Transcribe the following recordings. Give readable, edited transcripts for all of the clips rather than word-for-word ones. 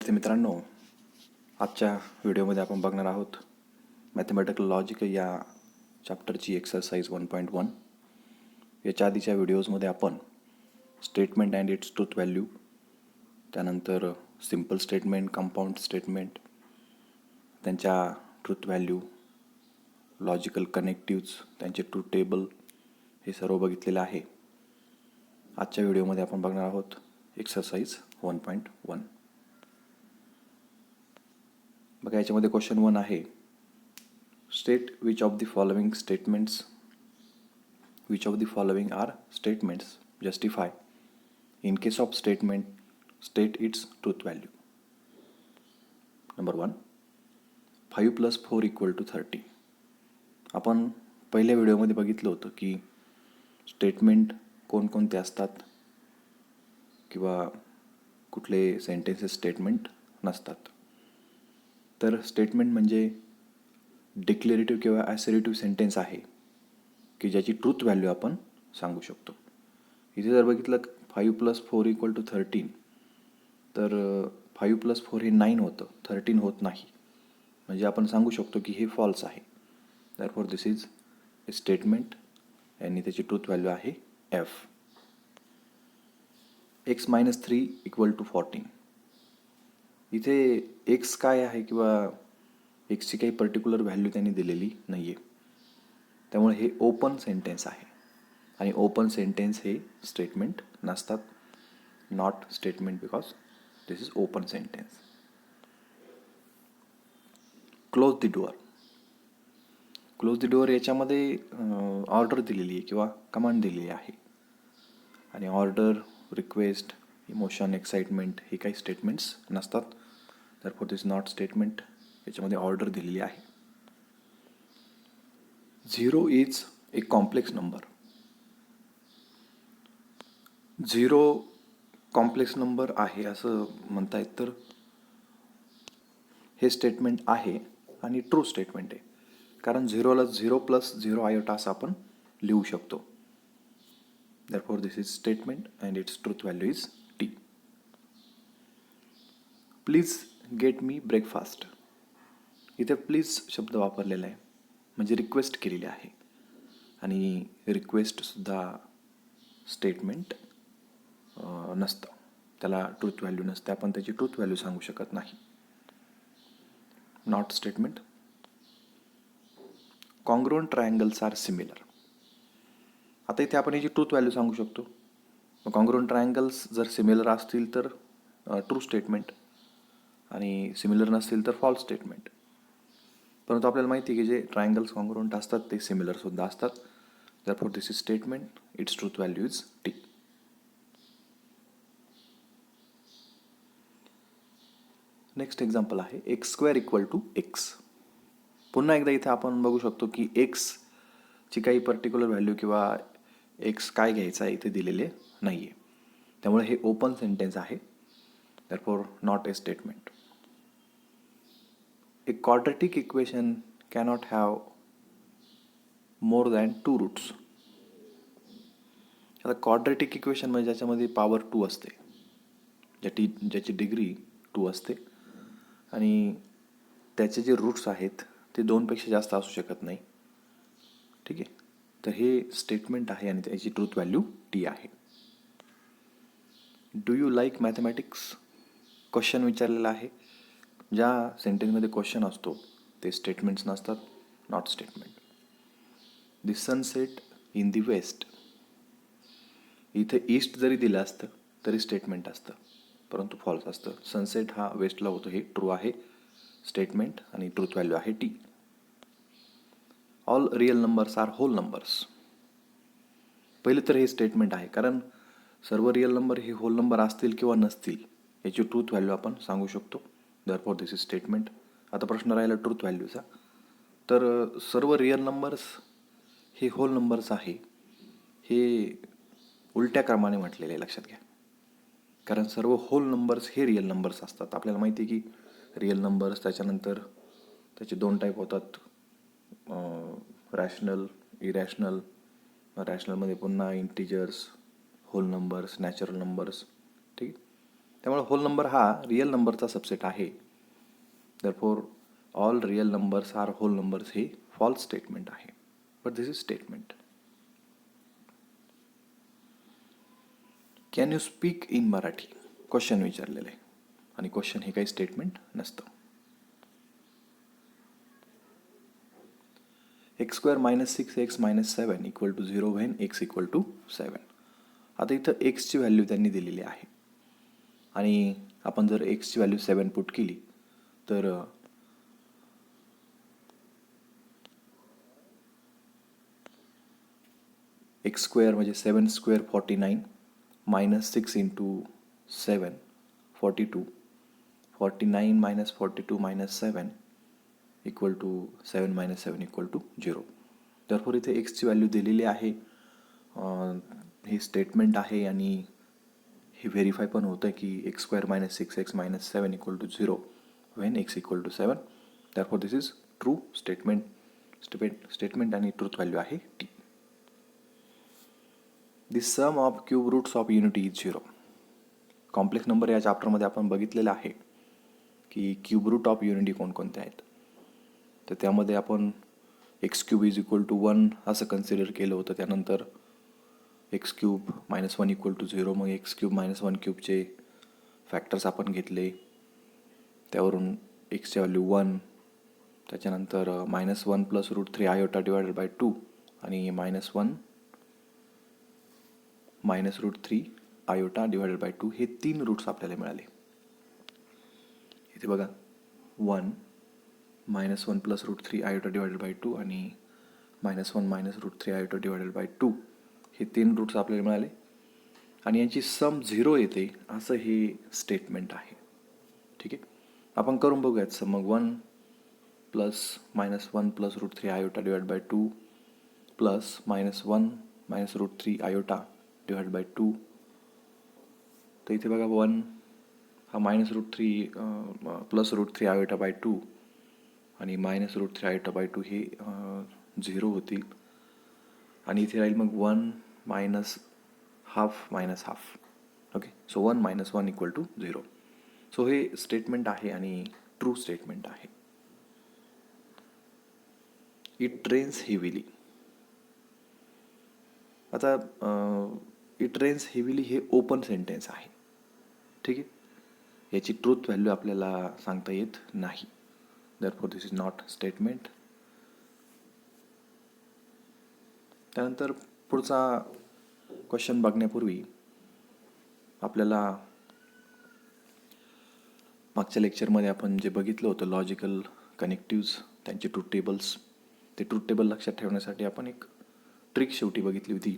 विद्यार्थी मित्रांनो, आजच्या व्हिडिओमध्ये आपण बघणार आहोत मॅथमॅटिकल लॉजिक या चॅप्टरची एक्सरसाइज 1.1. याच्या आधीच्या व्हिडिओजमध्ये आपण statement and it's truth value, त्यानंतर सिम्पल स्टेटमेंट, कंपाऊंड स्टेटमेंट, त्यांच्या ट्रूथ व्हॅल्यू, लॉजिकल कनेक्टिव्ज, त्यांचे ट्रूथ टेबल हे सर्व बघितलेलं आहे. आजच्या व्हिडिओमध्ये आपण बघणार आहोत एक्सरसाइज 1.1. बघा, याच्यामध्ये क्वेश्चन 1 आहे, state which of the following are statements justify in case of statement state its truth value. Number 1, 5 + 4 = 30. आपण पहिल्या व्हिडिओमध्ये बघितलं होतं की स्टेटमेंट कोणकोणते असतात किंवा कुठले सेंटेन्सेस स्टेटमेंट नसतात. तर स्टेटमेंट म्हणजे डिक्लेरेटिव्ह किंवा ॲसर्टिव्ह सेंटेन्स आहे की ज्याची ट्रूथ व्हॅल्यू आपण सांगू शकतो. इथे जर बघितलं 5 + 4 = 13, तर 5 + 4 हे 9 होतं, 13 होत नाही. म्हणजे आपण सांगू शकतो की हे फॉल्स आहे. दॅरफॉर दिस इज ए स्टेटमेंट आणि त्याची ट्रूथ व्हॅल्यू आहे F. x - 3 = 14. इथे x काय आहे किंवा एक्सची काही पर्टिक्युलर व्हॅल्यू त्यांनी दिलेली नाही आहे. त्यामुळे हे ओपन सेंटेन्स आहे आणि ओपन सेंटेन्स हे स्टेटमेंट नसतात. Not statement because this is open sentence. Close the door. Close the door याच्यामध्ये ऑर्डर दिलेली आहे किंवा कमांड दिलेली आहे आणि ऑर्डर, रिक्वेस्ट, इमोशन, एक्साइटमेंट हे काही स्टेटमेंट्स नसतात. दॅरफॉर दिस नॉट स्टेटमेंट. याच्यामध्ये ऑर्डर दिलेली आहे. 0 is a complex number. 0 complex number आहे असं म्हणता येत, तर हे स्टेटमेंट आहे आणि ट्रू स्टेटमेंट आहे. कारण 0ला 0 + 0 आयोटा असं आपण लिहू शकतो. Therefore this is statement and its truth value is T. Please get me breakfast. इथे प्लीज शब्द वापरलेला आहे म्हणजे रिक्वेस्ट केलेली आहे आणि रिक्वेस्टसुद्धा स्टेटमेंट नसतं, त्याला ट्रूथ व्हॅल्यू नसते. आपण त्याची ट्रूथ व्हॅल्यू सांगू शकत नाही. Not statement. Congruent triangles are similar. आता इथे आपण याची ट्रूथ व्हॅल्यू सांगू शकतो. कॉन्ग्रुएंट ट्रायंगल्स जर सिमिलर असतील तर ट्रू स्टेटमेंट आणि सिमिलर नसतील तर फॉल्स स्टेटमेंट. परंतु आपल्याला माहिती आहे की जे ट्रायंगल्स कॉन्ग्रुएंट असतात ते सिमिलरसुद्धा असतात. Therefore this is statement. Its truth value is T. Next example आहे x² = x. पुन्हा एकदा इथे आपण बघू शकतो की एक्सची काही पर्टिक्युलर व्हॅल्यू किंवा एक्स काय घ्यायचा आहे इथे दिलेले नाही आहे. त्यामुळे हे ओपन सेंटेन्स आहे. Therefore not a statement. A quadratic equation cannot have more than 2 roots. आता क्वाड्रॅटिक इक्वेशन म्हणजे ज्याच्यामध्ये पॉवर 2 असते, ज्याची डिग्री 2 असते आणि त्याचे जे रूट्स आहेत ते 2पेक्षा जास्त असू शकत नाही. ठीक आहे, तर हे स्टेटमेंट आहे आणि त्याची ट्रूथ व्हॅल्यू T आहे. Do you like mathematics? Question विचारलेला आहे. ज्या सेंटेन्समध्ये क्वेश्चन असतो ते स्टेटमेंट्स नसतात. Not statement. The sunset in the west. इथे ईस्ट जरी दिलं असतं तरी स्टेटमेंट असतं, परंतु फॉल्स असतं. सनसेट हा वेस्टला होतो, हे ट्रू आहे स्टेटमेंट आणि ट्रूथ व्हॅल्यू आहे T. All real numbers are whole numbers. पहिले तर हे स्टेटमेंट आहे, कारण सर्व रिअल नंबर हे होल नंबर असतील किंवा नसतील याची ट्रूथ व्हॅल्यू आपण सांगू शकतो. Therefore this is statement. आता प्रश्न राहिला ट्रूथ व्हॅल्यूचा. तर सर्व रिअल नंबर्स हे होल नंबर्स आहे हे उलट्या क्रमाने म्हटलेले आहे, लक्षात घ्या. कारण सर्व होल नंबर्स हे रिअल नंबर्स असतात. आपल्याला माहिती आहे की रिअल नंबर्स त्याच्यानंतर त्याचे 2 टाईप होतात, रॅशनल, इरॅशनल. रॅशनलमध्ये पुन्हा integers, whole numbers, natural numbers. ठीक आहे, त्यामुळे होल नंबर हा रिअल नंबरचा सबसेट आहे. Therefore all real numbers are whole numbers हे false statement आहे. But this is statement. Can you speak in Marathi? Question विचारलेलं आहे आणि क्वेश्चन हे काही स्टेटमेंट नसतं. x² - 6x - 7 = 0 when x = 7. आता इथं x ची व्हॅल्यू त्यांनी दिलेली आहे आणि आपण जर x ची व्हॅल्यू 7 पुट केली तर x² म्हणजे 7² 49 - 6 × 7 42 49 - 42 - 7 = 7 - 7 = 0. Therefore इथे x ची व्हॅल्यू दिलेली आहे. हे स्टेटमेंट आहे आणि हे व्हेरीफाय पण होतं की x² - 6x - 7 = 0 when x = 7. Therefore this is true statement आणि ट्रूथ व्हॅल्यू आहे t. The sum of cube roots of unity is 0. Complex number या चॅप्टरमध्ये आपण बघितलेलं आहे की क्यूब रूट ऑफ युनिटी कोणकोणते आहेत. तर त्यामध्ये आपण x³ = 1 असं कन्सिडर केलं होतं. त्यानंतर x³ - 1 = 0. मग x³ - 1³ चे फॅक्टर्स आपण घेतले. त्यावरून x ची व्हॅल्यू 1. त्याच्यानंतर -1 + √3 आयोटा / 2 आणि -1 - √3 आयोटा / 2 हे 3 रूट्स आपल्याला मिळाले. इथे बघा 1 -1 + √3 आयोटा / 2 आणि -1 - √3 आयोटा / 2 हे 3 रूट्स आपल्याला मिळाले आणि यांची सम 0 येते असं हे स्टेटमेंट आहे. ठीक आहे, आपण करून बघूयात. सम मग 1 + -1 + √3 आयोटा / 2 प्लस -1 - √3 आयोटा / 2. तर इथे बघा 1 हा -√3 + √3 आयोटा / 2 आणि -√3 आयोटा / 2 हे 0 होतील आणि इथे राहील मग 1 -½ - ½ ओके. सो 1 - 1 = 0. सो हे स्टेटमेंट आहे आणि ट्रू स्टेटमेंट आहे. It rains heavily. आता इट रेन्स हेविली हे ओपन सेंटेन्स आहे. ठीक आहे, याची ट्रूथ व्हॅल्यू आपल्याला सांगता येत नाही. Therefore this is not statement. त्यानंतर पुढचा क्वेश्चन बघण्यापूर्वी आपल्याला मागच्या लेक्चरमध्ये आपण जे बघितलं होतं लॉजिकल कनेक्टिव्स त्यांचे ट्रूथ टेबल्स, ते ट्रूथ टेबल लक्षात ठेवण्यासाठी आपण एक ट्रिक शेवटी बघितली होती.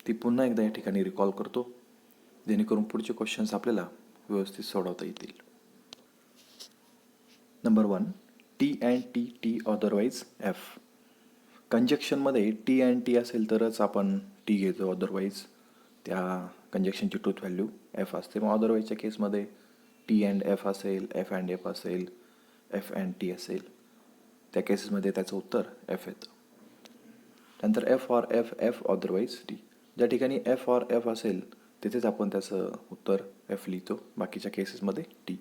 ती पुन्हा एकदा या ठिकाणी रिकॉल करतो जेणेकरून पुढचे क्वेश्चन्स आपल्याला व्यवस्थित सोडवता येतील. Number 1, T and T otherwise F. कंजक्शनमध्ये T and T असेल तरच आपण T घेतो, अदरवाईज त्या कंजक्शनची ट्रूथ व्हॅल्यू F असते. मग अदरवाईजच्या केसमध्ये T and F असेल, F and F असेल, F and T असेल, त्या केसेसमध्ये त्याचं उत्तर F येतं. त्यानंतर F or F otherwise T. ज्या ठिकाणी F or F असेल तिथेच आपण त्याचं उत्तर F लिहितो, बाकीच्या केसेसमध्ये T.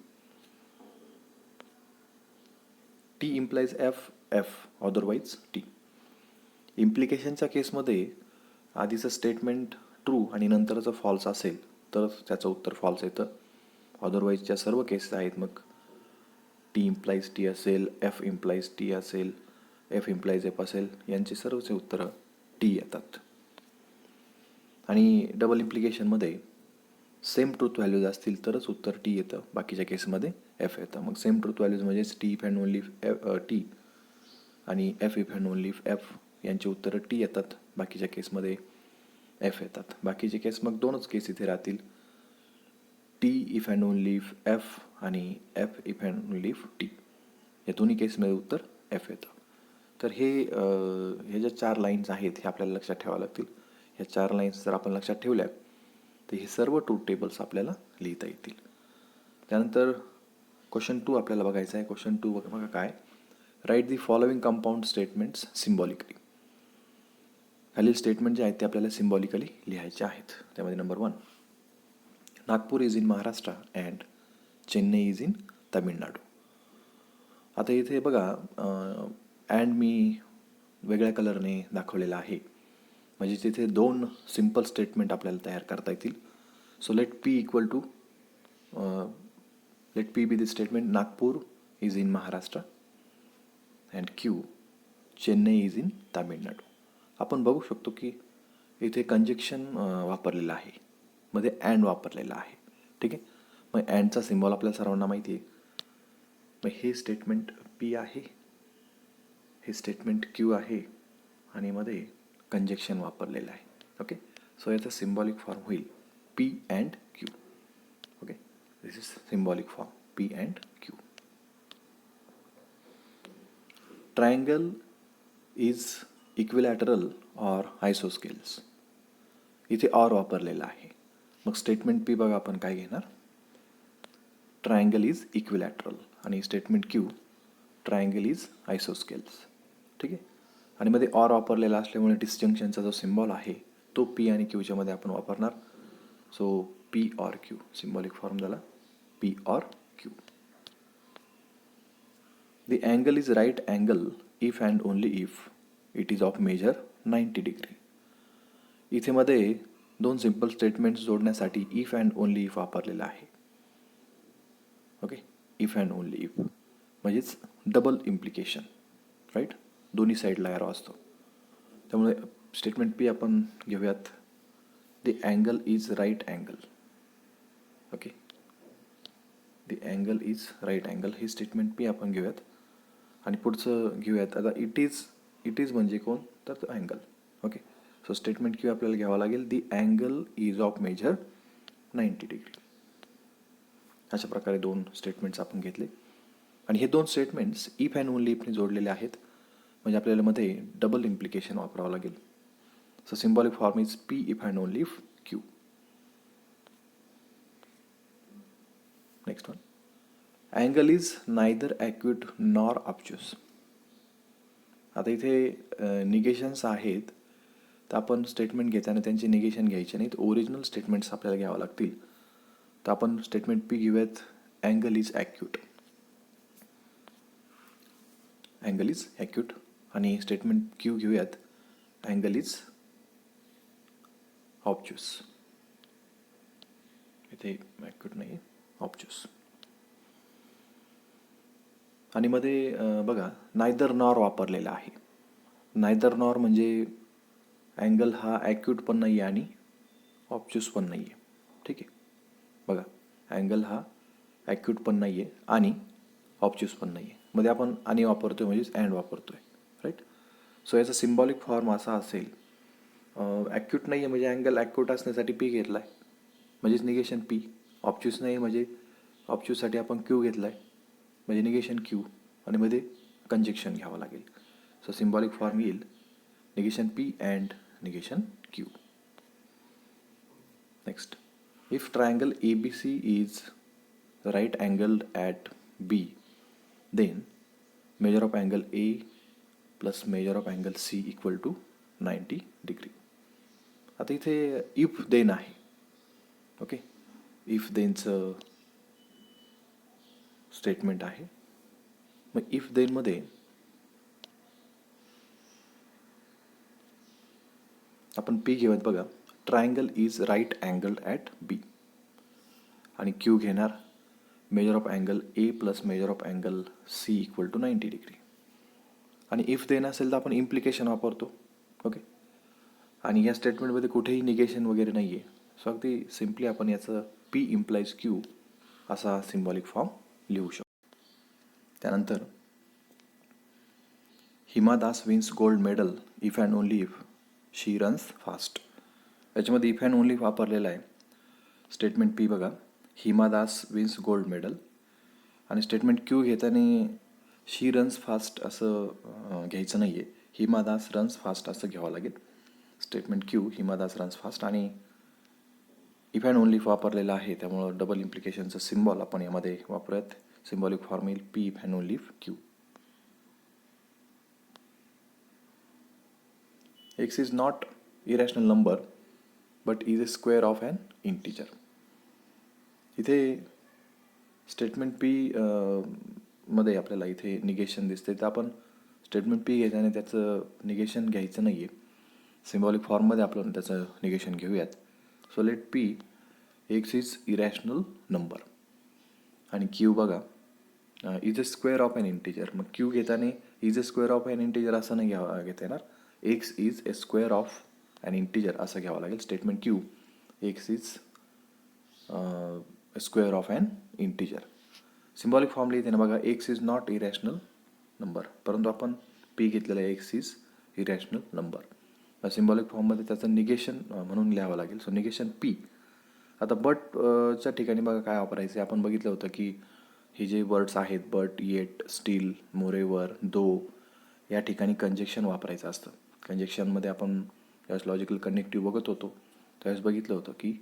T implies F otherwise T. इम्प्लिकेशनच्या केसमध्ये आधीचं स्टेटमेंट ट्रू आणि नंतरचं फॉल्स असेल तर त्याचं उत्तर फॉल्स येतं. अदरवाईजच्या सर्व केसेस आहेत मग T implies T असेल, F implies T असेल, F implies F असेल, यांचे सर्वचे उत्तरं T येतात. आणि डबल इम्प्लिकेशनमध्ये सेम ट्रूथ व्हॅल्यूज असतील तरच उत्तर T येतं, बाकीच्या केसमध्ये F येतं. मग सेम ट्रूथ व्हॅल्यूज म्हणजेच T if and only T आणि F if and only F यांची उत्तरं T येतात, बाकीच्या केसमध्ये F येतात. बाकीचे केस मग दोनच केस इथे राहतील, T if and only F आणि F if and only T. या दोन्ही केसमध्ये उत्तर F येतं. तर हे ज्या 4 लाईन्स आहेत हे आपल्याला लक्षात ठेवावं लागतील. ह्या 4 लाईन्स जर आपण लक्षात ठेवल्या तर हे सर्व ट्रूथ टेबल्स आपल्याला लिहिता येतील. त्यानंतर क्वेश्चन 2 आपल्याला बघायचं आहे. क्वेश्चन 2 बघा काय, write the following compound statements symbolically. खालील स्टेटमेंट जे आहेत ते आपल्याला सिम्बॉलिकली लिहायचे आहेत. त्यामध्ये number 1, Nagpur is in Maharashtra and Chennai is in Tamil Nadu. आता इथे बघा अँड मी वेगळ्या कलरने दाखवलेला आहे, म्हणजे तिथे दोन सिम्पल स्टेटमेंट आपल्याला तयार करता येतील. So let p equal to let p be the statement Nagpur is in Maharashtra and q Chennai is in Tamil Nadu. आपण बघू शकतो की इथे कंजक्शन वापरलेलं आहे, मध्ये अँड वापरलेला आहे. ठीक आहे, मग अँडचा सिम्बॉल आपल्याला सर्वांना माहिती आहे. मग हे स्टेटमेंट पी आहे, हे स्टेटमेंट क्यू आहे आणि मध्ये कंजक्शन वापरलेलं आहे. ओके, सो याचा सिम्बॉलिक फॉर्म होईल P and Q. Okay, this is symbolic form P and Q. Triangle is equilateral or आयसोस्केल्स. इथे ऑर वापरलेला आहे. मग स्टेटमेंट पी बघा आपण काय घेणार, ट्रायंगल इज इक्विलॅटरल, आणि स्टेटमेंट क्यू ट्रायंगल इज आयसोस्केल्स. ठीक आहे, आणि मध्ये ऑर वापरलेला असल्यामुळे डिस्जंक्शनचा जो सिम्बॉल आहे तो पी आणि क्यूच्या मध्ये आपण वापरणार. So P or Q, symbolic form झाला पी ऑर क्यू. The angle is right angle if and only if it is of measure 90 degree. इथे मध्ये दोन सिंपल स्टेटमेंट्स जोडण्यासाठी इफ अँड ओनली इफ वापरलेला आहे. Okay, if and only if म्हणजेच double implication, right, दोन्ही साईडला एरो असतो. त्यामुळे स्टेटमेंट पी आपण घेऊयात, the angle is right angle. Okay, the angle is right angle हे स्टेटमेंट पी आपण घेऊयात. आणि पुढचं घेऊयात आता इट इज म्हणजे कोण, तर angle. Okay, so statement Q आपल्याला घ्यावं लागेल, the angle is of measure 90 degree. अशा प्रकारे दोन स्टेटमेंट्स आपण घेतले आणि हे दोन स्टेटमेंट्स इफ अँड ओनली इफने जोडलेले आहेत, म्हणजे आपल्याला मध्ये डबल इम्प्लिकेशन वापरावं लागेल. So symbolic form is P if and only if Q. Next one, angle is neither acute nor obtuse. आता इथे निगेशन्स आहेत, तर आपण स्टेटमेंट घेताना त्यांचे निगेशन घ्यायचे नाहीत, ओरिजिनल स्टेटमेंट्स आपल्याला घ्यावं लागतील. तर आपण स्टेटमेंट पी घेऊयात, angle is acute, angle is acute. आणि स्टेटमेंट क्यू घेऊयात, अँगल इज ऑब्च्युअस. इथे ॲक्यूट नाही, ऑब्च्युअस. आणि मध्ये बघा नायदर नॉर वापरलेला आहे. नायदर नॉर म्हणजे अँगल हा ॲक्यूट पण नाही आहे आणि ऑब्च्युअस पण नाही आहे. ठीक आहे, बघा अँगल हा ॲक्यूट पण नाही आहे आणि ऑब्च्युअस पण नाही आहे, मध्ये आपण आणि वापरतोय म्हणजेच अँड वापरतोय, राईट. सो याचा सिम्बॉलिक फॉर्म असा असेल, ॲक्यूट नाही आहे म्हणजे अँगल ॲक्यूट असण्यासाठी पी घेतला आहे म्हणजेच निगेशन पी. ऑब्च्युअस नाही म्हणजे ऑब्च्युअससाठी आपण क्यू घेतला आहे म्हणजे निगेशन क्यू, आणि मध्ये कंजक्शन घ्यावं लागेल. सो सिम्बॉलिक फॉर्म येईल negation P and negation Q. Next, if triangle A B C is right angled at B, then measure of angle A plus measure of angle C equal to 90 degree. आता इथे if then आहे. Okay, if देनचं statement आहे. मग if देनमध्ये आपण P घेऊयात, बघा triangle is right angled at B, आणि क्यू घेणार measure of angle A plus measure of angle C equal to 90 degree. आणि इफ देन असेल तर आपण इम्प्लिकेशन वापरतो. ओके, आणि या स्टेटमेंटमध्ये कुठेही निगेशन वगैरे नाही आहे. सो अगदी सिम्पली आपण याचं पी इम्प्लाइज क्यू असा सिम्बॉलिक फॉर्म लिहू शकतो. त्यानंतर Hima Das wins gold medal if and only if she runs fast. याच्यामध्ये इफ अँड ओनली वापरलेला आहे. स्टेटमेंट पी बघा, Hima Das wins gold medal, आणि स्टेटमेंट क्यू घेताना शी रन्स फास्ट असं घ्यायचं नाही आहे, हिमा दास रन्स फास्ट असं घ्यावं लागेल. Statement Q Hima Das runs fast, आणि इफ अँड ओनली वापरलेला आहे त्यामुळं डबल इम्प्लिकेशनचं सिम्बॉल आपण यामध्ये वापरूयात. सिम्बॉलिक फॉर्म येईल P if and only if Q. X is not irrational number but is a square of an integer. इथे स्टेटमेंट पी मध्ये आपल्याला इथे निगेशन दिसते, तर आपण स्टेटमेंट पी घेताना त्याचं निगेशन घ्यायचं नाही आहे. सिम्बॉलिक फॉर्ममध्ये आपण त्याचं निगेशन घेऊयात. So let p x is irrational number आणि क्यू बघा is a square of an integer. मग क्यू घेताना is a square of an integer असं नाही घेता येणार. X is a square of an integer असं घ्यावं लागेल. Statement q x is square of an integer. Symbolic form लिहिते ना बघा, x is not irrational number, परंतु आपण पी घेतलेला आहे x is irrational number. Symbolic फॉर्ममध्ये त्याचं निगेशन म्हणून लिहावं लागेल. So negation P. आता बटच्या ठिकाणी बघा काय वापरायचं आहे. आपण बघितलं होतं की हे जे वर्ड्स आहेत बट, येट, स्टील, मोरेवर, दो, या ठिकाणी कंजेक्शन वापरायचं असतं. कंजेक्शनमध्ये आपण ज्यावेळेस लॉजिकल कनेक्टिव्ह बघत होतो त्यावेळेस बघितलं होतं की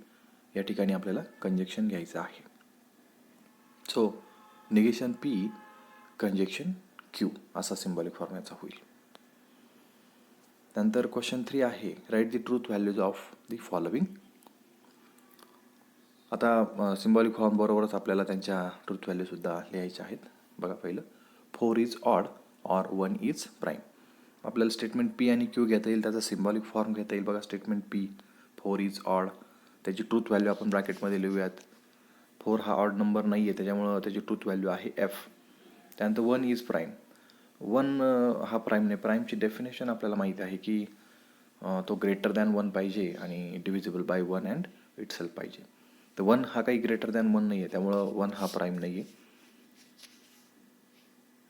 या ठिकाणी आपल्याला कंजेक्शन घ्यायचं आहे. So negation P conjunction Q असा सिम्बॉलिक फॉर्म याचा होईल. नंतर क्वेश्चन 3 आहे, write the truth values of the following. आता सिम्बॉलिक फॉर्म बरोबरच आपल्याला त्यांच्या ट्रूथ व्हॅल्यूसुद्धा लिहायच्या आहेत. बघा पहिलं, 4 is odd or 1 is prime. आपल्याला स्टेटमेंट पी आणि क्यू घेता येईल, त्याचा सिम्बॉलिक फॉर्म घेता येईल. बघा स्टेटमेंट पी 4 इज ऑड, त्याची ट्रूथ व्हॅल्यू आपण ब्रॅकेटमध्ये लिहूयात. 4 हा ऑड नंबर नाही आहे त्याच्यामुळं त्याची ट्रूथ व्हॅल्यू आहे एफ. त्यानंतर 1 इज प्राईम. 1 हा प्राईम नाही. प्राईमची डेफिनेशन आपल्याला माहिती आहे की तो ग्रेटर दॅन 1 पाहिजे आणि डिव्हिजिबल बाय 1 अँड इटसेल्फ पाहिजे. तर 1 हा काही ग्रेटर दॅन 1 नाही आहे त्यामुळं 1 हा प्राईम नाही आहे.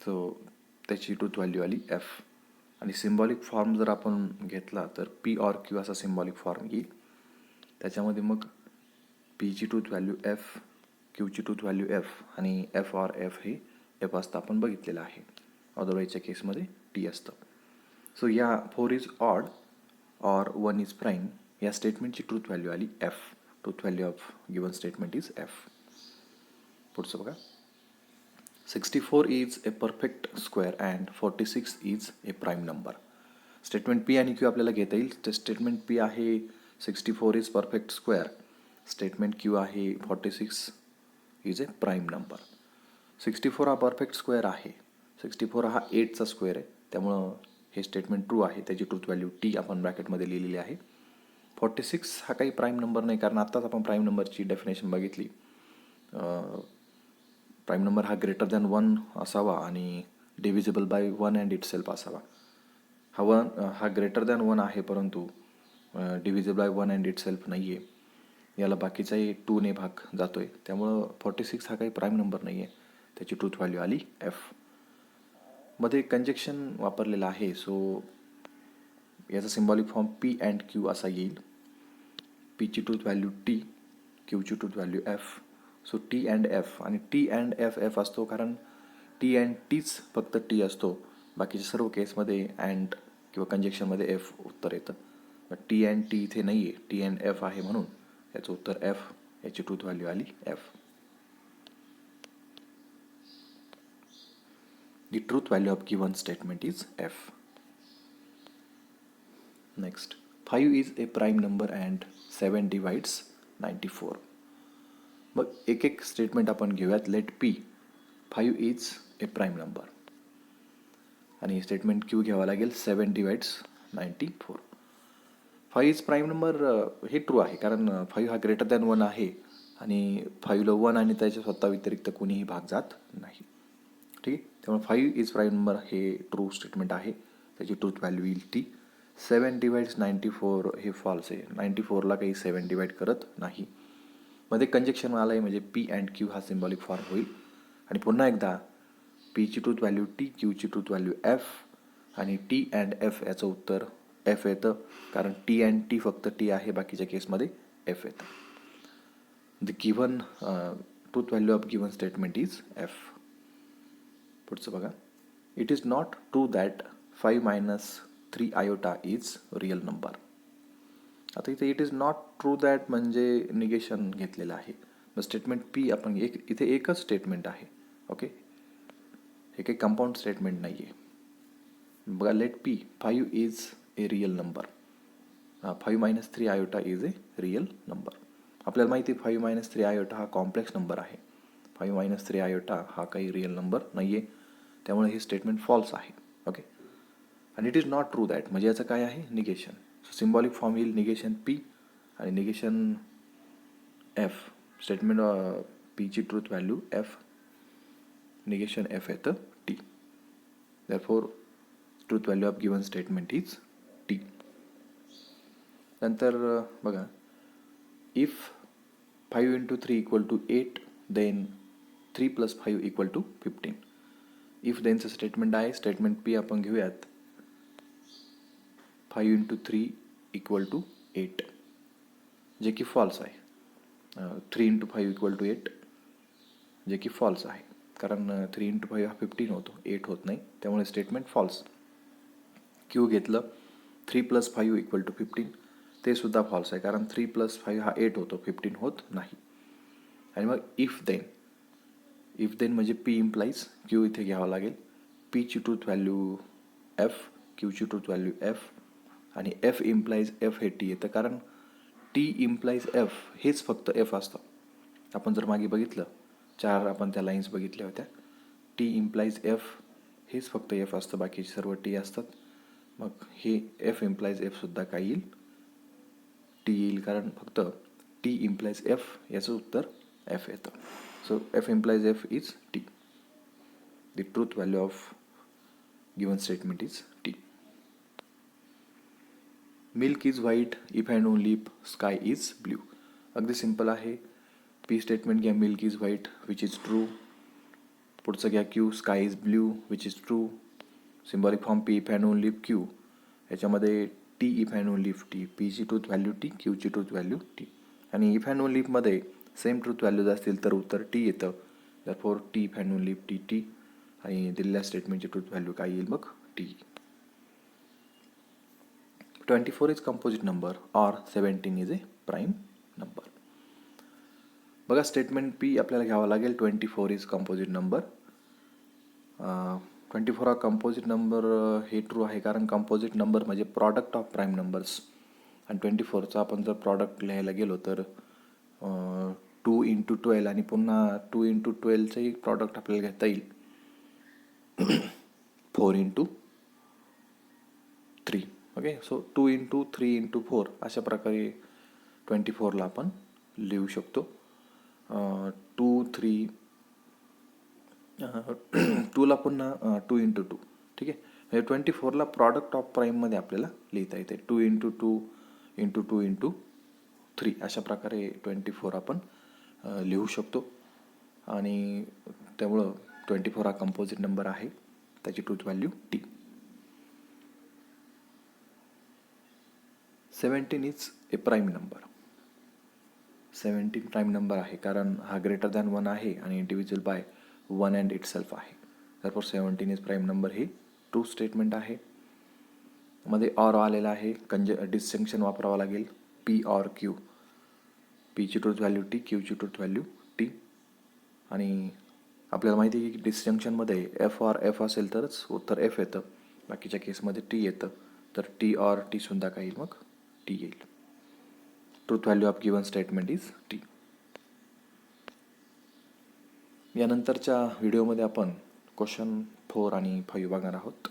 सो त्याची ट्रूथ व्हॅल्यू आली एफ. आणि सिम्बॉलिक फॉर्म जर आपण घेतला तर पी ऑर क्यू असा सिम्बॉलिक फॉर्म येईल. त्याच्यामध्ये मग पीची ट्रूथ व्हॅल्यू एफ, क्यूची ट्रूथ व्हॅल्यू एफ आणि एफ ऑर एफ हे एफ असतं आपण बघितलेलं आहे. अदरवाईजच्या केसमध्ये टी असतं. सो या 4 is odd or 1 is prime या स्टेटमेंटची ट्रूथ व्हॅल्यू आली F. Truth value of given statement is F. पुढचं बघा, 64 is a perfect square and 46 is a prime number. Statement P आणि क्यू आपल्याला घेता येईल. तर स्टेटमेंट पी आहे 64 is perfect square. Statement Q आहे 46 इज ए प्राईम नंबर. 64 हा परफेक्ट स्क्वेअर आहे. 64 हा 8चा स्क्वेअर आहे त्यामुळं हे स्टेटमेंट ट्रू आहे. त्याची ट्रूथ व्हॅल्यू टी आपण ब्रॅकेटमध्ये लिहिलेली आहे. 46 हा काही प्राईम नंबर नाही, कारण आत्ताच आपण प्राईम नंबरची डेफिनेशन बघितली. प्राईम नंबर हा ग्रेटर दॅन 1 असावा आणि डिव्हिजिबल बाय 1 अँड इटसेल्फ असावा. हा ग्रेटर दॅन 1 आहे परंतु डिव्हिजिबल बाय 1 अँड इटसेल्फ नाही आहे. याला बाकीचाही 2ने भाग जातो आहे त्यामुळं 46 हा काही प्राईम नंबर नाही आहे. त्याची ट्रूथ व्हॅल्यू आली एफ. मध्ये कंजेक्शन वापरलेलं आहे. सो याचा symbolic form P and Q असा येईल. पीची ट्रूथ व्हॅल्यू टी, क्यूची truth value F. So T and F. आणि टी अँड एफ एफ असतो कारण टी अँड टीच फक्त टी असतो. बाकीच्या सर्व केसमध्ये अँड किंवा कंजेक्शनमध्ये एफ उत्तर येतं. टी अँड टी इथे नाही आहे, टी अँड एफ आहे म्हणून याचं उत्तर एफ. याची ट्रूथ व्हॅल्यू आली F. The truth value of given statement is f. Next, 5 is a prime number and 7 divides 94. मग एक एक स्टेटमेंट आपण घेऊयात. Let p 5 is a prime number आणि स्टेटमेंट क्यू घ्यावा लागेल 7 डिवाइड्स 94. 5 इज प्राईम नंबर हे ट्रू आहे कारण 5 हा ग्रेटर दॅन 1 आहे आणि 5ला 1 आणि त्याच्या स्वतः व्यतिरिक्त कोणीही भाग जात नाही. ठीक आहे, त्यामुळे 5 इज प्राईम नंबर हे ट्रू स्टेटमेंट आहे. त्याची ट्रूथ व्हॅल्यू येईल टी. 7 डिवाइड्स 94 हे फॉल्स आहे. 94ला काही 7 डिवाइड करत नाही. मध्ये कंजेक्शन आलं आहे म्हणजे पी अँड क्यू हा सिम्बॉलिक फॉर्म होईल. आणि पुन्हा एकदा पीची ट्रूथ व्हॅल्यू टी, क्यूची ट्रूथ व्हॅल्यू एफ आणि टी अँड एफ याचं उत्तर एफ येतं कारण टी अँड टी फक्त टी आहे, बाकीच्या केसमध्ये एफ येतं. The given truth value of given statement is F. पुढचं बघा, it is not true that 5 - 3 iota is real number. आता इथे it is not true that म्हणजे निगेशन घेतलेलं आहे. मग स्टेटमेंट पी आपण इथे एकच स्टेटमेंट आहे. ओके, हे काही कंपाऊंड स्टेटमेंट नाही आहे. बघा, let p 5 is a real number. 5 - 3 iota is a real number. आपल्याला माहिती आहे 5 - 3 आयोटा हा कॉम्प्लेक्स नंबर आहे. 5 - 3 आयोटा हा काही रिअल नंबर नाही आहे, त्यामुळे हे स्टेटमेंट फॉल्स आहे. ओके, आणि it is not true that म्हणजे याचं काय आहे, निगेशन. सो सिम्बॉलिक फॉर्म येईल निगेशन पी आणि निगेशन एफ. स्टेटमेंट पीची truth value F, negation F येतं T. Therefore truth value of given statement is T. नंतर बघा, इफ 5 × 3 = 8 देन 3 + 5 = 15. इफ देनचं स्टेटमेंट आहे. स्टेटमेंट पी आपण घेऊयात. 5 × 3 = 8 जे की फॉल्स आहे. 3 × 5 = 8 जे की फॉल्स आहे, कारण 3 × 5 हा 15 होतो, 8 होत नाही, त्यामुळे स्टेटमेंट फॉल्स. क्यू घेतलं 3 + 5 = 15, ते सुद्धा फॉल्स आहे, कारण 3 + 5 हा 8 होतो, 15 होत नाही. आणि मग इफ देन म्हणजे पी इम्प्लाइज क्यू इथे घ्यावा लागेल. पीची ट्रूथ व्हॅल्यू एफ, क्यूची ट्रूथ व्हॅल्यू एफ, आणि एफ इम्प्लाइज एफ हे टी येतं, कारण टी इम्प्लाइज एफ हेच फक्त एफ असतं. आपण जर मागे बघितलं, 4 आपण त्या लाईन्स बघितल्या होत्या. टी इम्प्लाइज एफ हेच फक्त एफ असतं, बाकीचे सर्व टी असतात. मग हे एफ इम्प्लाइज एफ सुद्धा काय येईल, टी येईल, कारण फक्त टी इम्प्लाइज एफ याचं उत्तर एफ येतं. So F implies F is T. The truth value of given statement is T. Milk is white if and only if sky is blue. अगदी सिम्पल आहे. पी स्टेटमेंट घ्या, milk is white which is true. पुढचं घ्या Q, sky is blue which is true. Symbolic form P if and only if Q, याच्यामध्ये T if and only if T. पीची truth value T, क्यूची truth value T. आणि if and only इफमध्ये same truth values असतील तर उत्तर T येतं. Therefore T if and only if T T. आणि दिलेल्या स्टेटमेंटची ट्रूथ व्हॅल्यू काय येईल मग, T. 24 is composite number or 17 is a prime number. बघा, स्टेटमेंट पी आपल्याला घ्यावा लागेल. 24 इज कंपोजिट नंबर. 24 हा कंपोजिट नंबर हे ट्रू आहे, कारण कंपोजिट नंबर म्हणजे प्रॉडक्ट ऑफ प्राईम नंबर्स. आणि 24चा आपण जर प्रॉडक्ट लिहायला गेलो तर 2 × 12 आणि पुन्हा 2 × 12चंही प्रॉडक्ट आपल्याला घेता येईल. 4 × 3. ओके, सो 2 × 3 × 4 अशा प्रकारे 24ला आपण लिहू शकतो. 2 3 2ला पुन्हा 2 × 2. ठीक आहे, म्हणजे 24ला प्रॉडक्ट ऑफ प्राईममध्ये आपल्याला लिहिता येते. 2 × 2 × 2 × 3 अशा प्रकारे 24 आपण लिहू शकतो. आणि त्यामुळं 24 हा कंपोजिट नंबर आहे, त्याची truth value T. 17 is a prime number. 17 prime number आहे, कारण हा ग्रेटर दॅन 1 आहे आणि individual by 1 and itself आहे. तर्फर 17 इज प्राईम नंबर हे ट्रू स्टेटमेंट आहे. मध्ये ऑर आलेला आहे, डिस्टिंक्शन वापरावं लागेल. P or Q. पीची ट्रूथ व्हॅल्यू टी, क्यूची ट्रूथ व्हॅल्यू टी. आणि आपल्याला माहिती आहे की डिस्टिंक्शनमध्ये एफ ऑर एफ असेल तरच उत्तर एफ येतं, बाकीच्या केसमध्ये टी येतं. तर टी ऑर टी सुद्धा काही मग टी येईल. Truth value of given statement is T. यानंतरच्या व्हिडिओमध्ये आपण क्वेश्चन 4 आणि 5 बघणार आहोत.